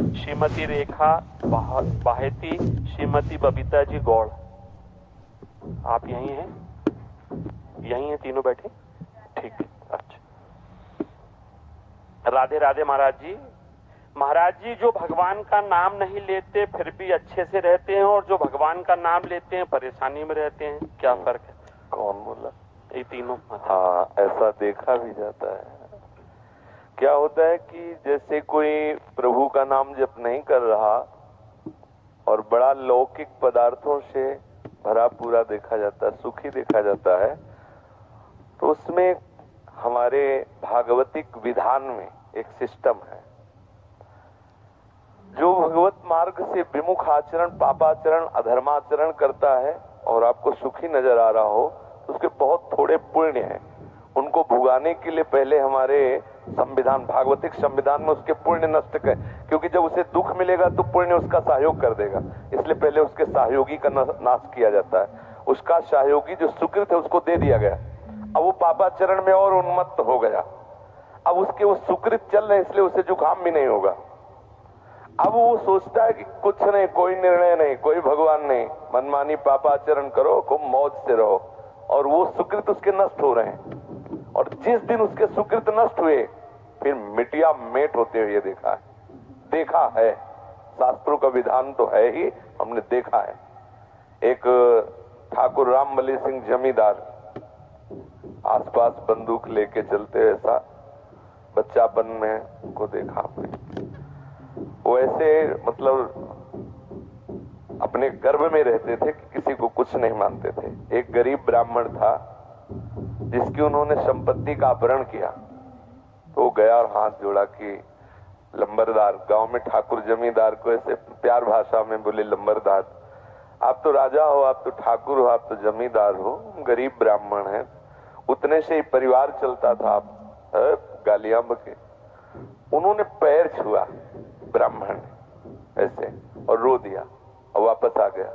श्रीमती रेखा बाहेती, श्रीमती बबीता जी गौड़। आप यहीं हैं? यहीं हैं तीनों बैठे? ठीक है, अच्छा। राधे राधे महाराज जी। महाराज जी, जो भगवान का नाम नहीं लेते फिर भी अच्छे से रहते हैं, और जो भगवान का नाम लेते हैं परेशानी में रहते हैं, क्या फर्क है? कौन बोला? ये तीनों। हाँ, ऐसा देखा भी जाता है। क्या होता है कि जैसे कोई प्रभु का नाम जप नहीं कर रहा और बड़ा लौकिक पदार्थों से भरा पूरा देखा जाता है, सुखी देखा जाता है, तो उसमें हमारे भागवतिक विधान में एक सिस्टम है। जो भगवत मार्ग से विमुख आचरण, पापाचरण, अधर्माचरण करता है और आपको सुखी नजर आ रहा हो, तो उसके बहुत थोड़े पुण्य हैं। उनको भुगाने के लिए पहले हमारे संविधान, भागवतिक संविधान में उसके पुण्य नष्ट कर, क्योंकि जब उसे दुख मिलेगा तो पुण्य उसका सहयोग कर देगा, इसलिए पहले उसके सहयोगी का नाश किया जाता है। उसका सहयोगी जो सुकृत है उसको दे दिया गया। अब वो पापाचरण में और उन्मत्त हो गया। अब उसके वो सुकृत चल रहे, इसलिए उसे जुकाम भी नहीं होगा। अब वो सोचता है कि कुछ नहीं, कोई निर्णय नहीं, कोई भगवान नहीं, मनमानी पापाचरण करो, खूब मौज से रहो, और वो सुकृत उसके नष्ट हो रहे हैं। और जिस दिन उसके सुकृत नष्ट हुए फिर मिटिया मेट होते हुए देखा है। शास्त्रों का विधान तो है ही, हमने देखा है। एक ठाकुर रामबली सिंह जमींदार आसपास बंदूक लेके चलते, ऐसा बच्चापन में को देखा आपने। वो ऐसे मतलब अपने गर्भ में रहते थे कि किसी को कुछ नहीं मानते थे। एक गरीब ब्राह्मण था जिसकी उन्होंने संपत्ति का अपहरण किया, तो गया और हाथ जोड़ा कि लंबरदार, गांव में ठाकुर जमींदार को ऐसे प्यार भाषा में बोले, लंबरदार आप तो राजा हो, आप तो ठाकुर हो, आप तो जमींदार हो, गरीब ब्राह्मण है, उतने से ही परिवार चलता था, आप गालियां बके। उन्होंने पैर छुआ ब्राह्मण ने ऐसे और रो दिया और वापस आ गया।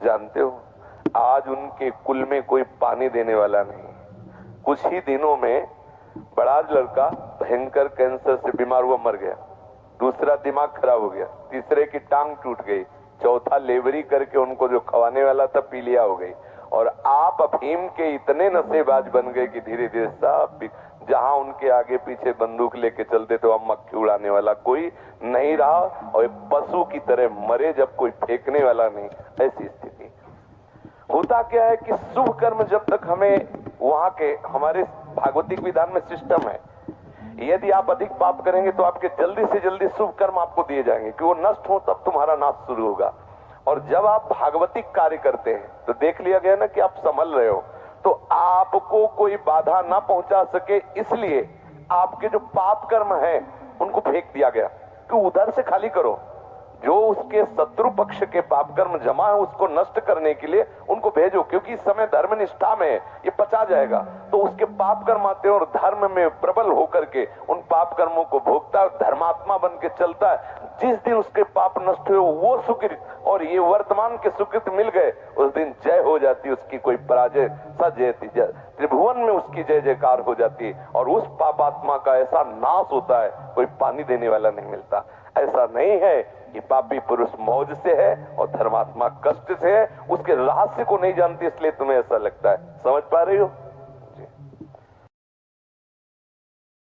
जानते हो, आज उनके कुल में कोई पानी देने वाला नहीं। कुछ ही दिनों में बड़ा लड़का भयंकर कैंसर से बीमार हुआ, मर गया। दूसरा दिमाग खराब हो गया, तीसरे की टांग टूट गई, चौथा लेबरी करके उनको जो खवाने वाला था पीलिया हो गई। और आप अफीम के इतने नशेबाज बन गए कि धीरे धीरे सब, जहां उनके आगे पीछे बंदूक लेके चलते थे वहां मक्खी उड़ाने वाला कोई नहीं रहा, और एक पशु की तरह मरे जब कोई फेंकने वाला नहीं। ऐसी स्थिति होता क्या है कि शुभ कर्म जब तक हमें वहां के हमारे भागवतिक विधान में सिस्टम है, यदि आप अधिक पाप करेंगे तो आपके जल्दी से जल्दी शुभ कर्म आपको दिए जाएंगे कि वो नष्ट हो, तब तुम्हारा नाश शुरू होगा। और जब आप भागवतिक कार्य करते हैं तो देख लिया गया ना कि आप संभल रहे हो, तो आपको कोई बाधा ना पहुंचा सके, इसलिए आपके जो पाप कर्म है उनको फेंक दिया गया कि उधर से खाली करो। जो उसके शत्रु पक्ष के पाप कर्म जमा है उसको नष्ट करने के लिए उनको भेजो, क्योंकि इस समय धर्म निष्ठा में ये पचा जाएगा। तो उसके पाप कर्म आते हैं और धर्म में प्रबल होकर के उन पाप कर्मों को भोगता है, धर्मात्मा बन के चलता है। जिस दिन उसके पाप नष्ट हुए वो सुकृत और ये वर्तमान के सुकृत मिल गए, उस दिन जय हो जाती, उसकी कोई पराजय सजयती, त्रिभुवन में उसकी जय जयकार हो जाती, और उस पापात्मा का ऐसा नाश होता है, कोई पानी देने वाला नहीं मिलता। ऐसा नहीं है कि पापी पुरुष मौज से है और धर्मात्मा कष्ट से है, उसके रहस्य को नहीं जानती, इसलिए तुम्हें ऐसा लगता है। समझ पा रही हो?